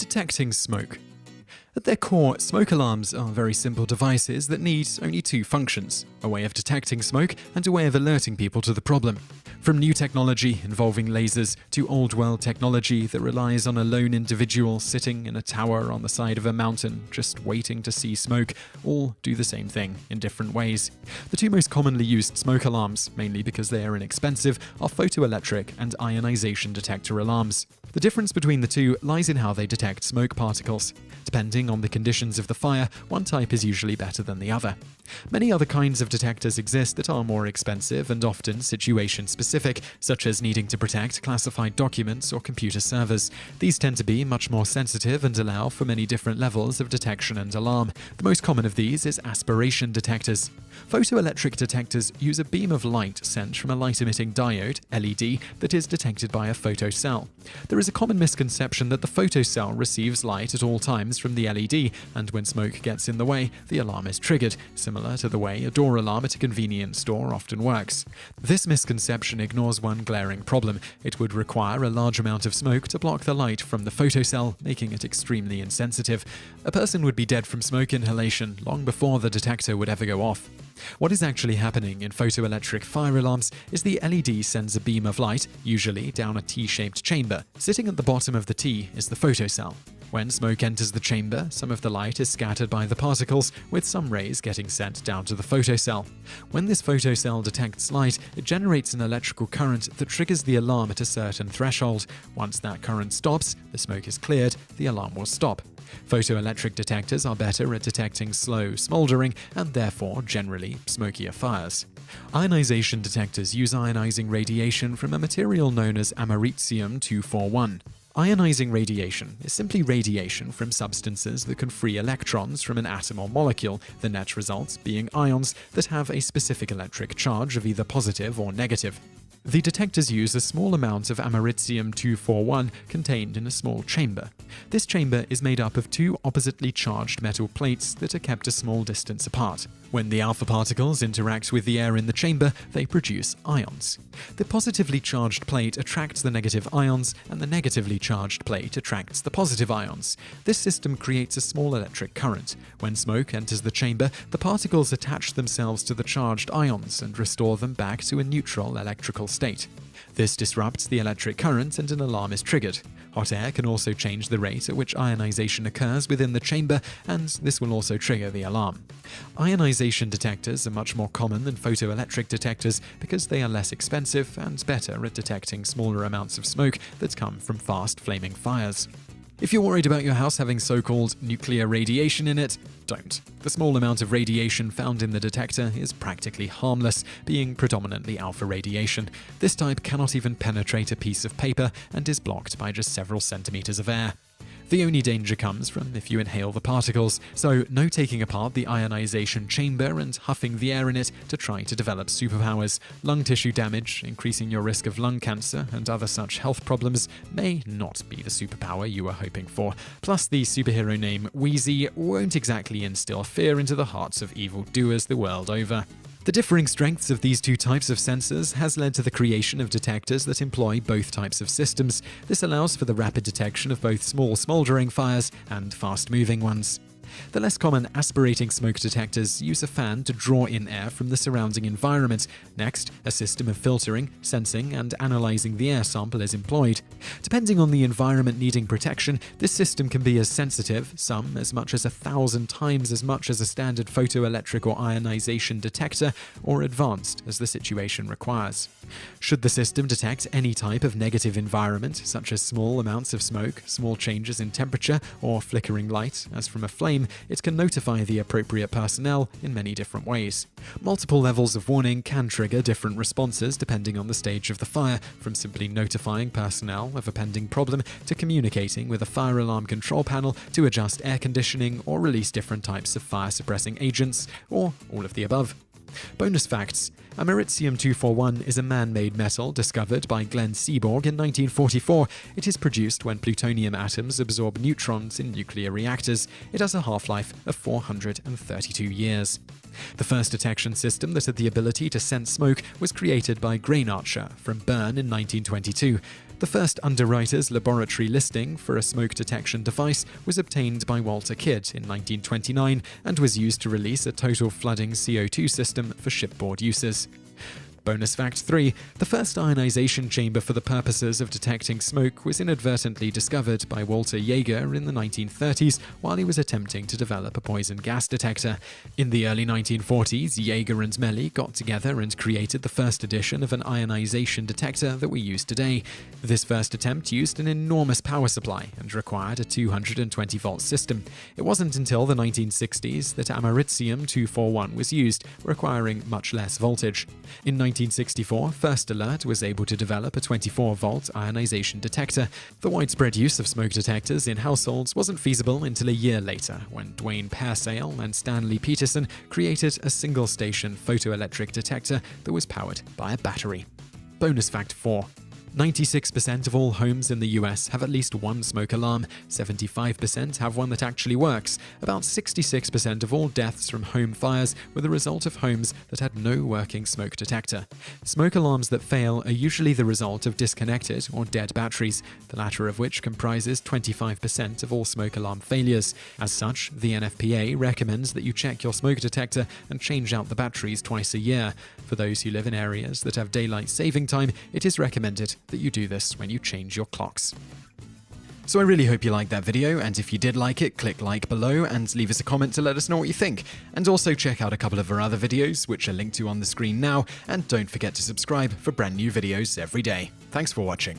Detecting smoke. At their core, smoke alarms are very simple devices that need only two functions: a way of detecting smoke and a way of alerting people to the problem. From new technology involving lasers to old-world technology that relies on a lone individual sitting in a tower on the side of a mountain just waiting to see smoke, all do the same thing in different ways. The two most commonly used smoke alarms, mainly because they are inexpensive, are photoelectric and ionization detector alarms. The difference between the two lies in how they detect smoke particles. Depending on the conditions of the fire, one type is usually better than the other. Many other kinds of detectors exist that are more expensive and often situation-specific, such as needing to protect classified documents or computer servers. These tend to be much more sensitive and allow for many different levels of detection and alarm. The most common of these is aspiration detectors. Photoelectric detectors use a beam of light sent from a light-emitting diode, LED, that is detected by a photocell. There is a common misconception that the photocell receives light at all times from the LED, and when smoke gets in the way, the alarm is triggered, similar to the way a door alarm at a convenience store often works. This misconception ignores one glaring problem. It would require a large amount of smoke to block the light from the photocell, making it extremely insensitive. A person would be dead from smoke inhalation long before the detector would ever go off. What is actually happening in photoelectric fire alarms is the LED sends a beam of light, usually down a T-shaped chamber. Sitting at the bottom of the T is the photocell. When smoke enters the chamber, some of the light is scattered by the particles, with some rays getting sent down to the photocell. When this photocell detects light, it generates an electrical current that triggers the alarm at a certain threshold. Once that current stops, the smoke is cleared, the alarm will stop. Photoelectric detectors are better at detecting slow smoldering and therefore generally smokier fires. Ionization detectors use ionizing radiation from a material known as americium-241. Ionizing radiation is simply radiation from substances that can free electrons from an atom or molecule, the net result being ions that have a specific electric charge of either positive or negative. The detectors use a small amount of americium-241 contained in a small chamber. This chamber is made up of two oppositely charged metal plates that are kept a small distance apart. When the alpha particles interact with the air in the chamber, they produce ions. The positively charged plate attracts the negative ions, and the negatively charged plate attracts the positive ions. This system creates a small electric current. When smoke enters the chamber, the particles attach themselves to the charged ions and restore them back to a neutral electrical state. This disrupts the electric current and an alarm is triggered. Hot air can also change the rate at which ionization occurs within the chamber, and this will also trigger the alarm. Ionization detectors are much more common than photoelectric detectors because they are less expensive and better at detecting smaller amounts of smoke that come from fast flaming fires. If you're worried about your house having so-called nuclear radiation in it, don't. The small amount of radiation found in the detector is practically harmless, being predominantly alpha radiation. This type cannot even penetrate a piece of paper and is blocked by just several centimeters of air. The only danger comes from if you inhale the particles, so no taking apart the ionization chamber and huffing the air in it to try to develop superpowers. Lung tissue damage, increasing your risk of lung cancer and other such health problems, may not be the superpower you were hoping for. Plus, the superhero name Wheezy won't exactly instill fear into the hearts of evildoers the world over. The differing strengths of these two types of sensors has led to the creation of detectors that employ both types of systems. This allows for the rapid detection of both small smoldering fires and fast-moving ones. The less common aspirating smoke detectors use a fan to draw in air from the surrounding environment. Next, a system of filtering, sensing, and analyzing the air sample is employed. Depending on the environment needing protection, this system can be as sensitive, some as much as 1,000 times as much as a standard photoelectric or ionization detector, or advanced as the situation requires. Should the system detect any type of negative environment, such as small amounts of smoke, small changes in temperature, or flickering light, as from a flame, it can notify the appropriate personnel in many different ways. Multiple levels of warning can trigger different responses depending on the stage of the fire, from simply notifying personnel of a pending problem to communicating with a fire alarm control panel to adjust air conditioning or release different types of fire-suppressing agents, or all of the above. Bonus facts: Americium-241 is a man-made metal discovered by Glenn Seaborg in 1944. It is produced when plutonium atoms absorb neutrons in nuclear reactors. It has a half-life of 432 years. The first detection system that had the ability to sense smoke was created by Grain Archer from Bern in 1922. The first underwriter's laboratory listing for a smoke detection device was obtained by Walter Kidd in 1929 and was used to release a total flooding CO2 system for shipboard uses. Bonus fact 3. The first ionization chamber for the purposes of detecting smoke was inadvertently discovered by Walter Jaeger in the 1930s while he was attempting to develop a poison gas detector. In the early 1940s, Jaeger and Melly got together and created the first edition of an ionization detector that we use today. This first attempt used an enormous power supply and required a 220-volt system. It wasn't until the 1960s that Americium-241 was used, requiring much less voltage. In 1964, First Alert was able to develop a 24-volt ionization detector. The widespread use of smoke detectors in households wasn't feasible until a year later, when Dwayne Purcell and Stanley Peterson created a single-station photoelectric detector that was powered by a battery. Bonus fact 4. 96% of all homes in the US have at least one smoke alarm, 75% have one that actually works. About 66% of all deaths from home fires were the result of homes that had no working smoke detector. Smoke alarms that fail are usually the result of disconnected or dead batteries, the latter of which comprises 25% of all smoke alarm failures. As such, the NFPA recommends that you check your smoke detector and change out the batteries twice a year. For those who live in areas that have daylight saving time, it is recommended that you do this when you change your clocks. So I really hope you liked that video, and if you did like it, click like below and leave us a comment to let us know what you think. And also check out a couple of our other videos, which are linked to on the screen now, and don't forget to subscribe for brand new videos every day. Thanks for watching.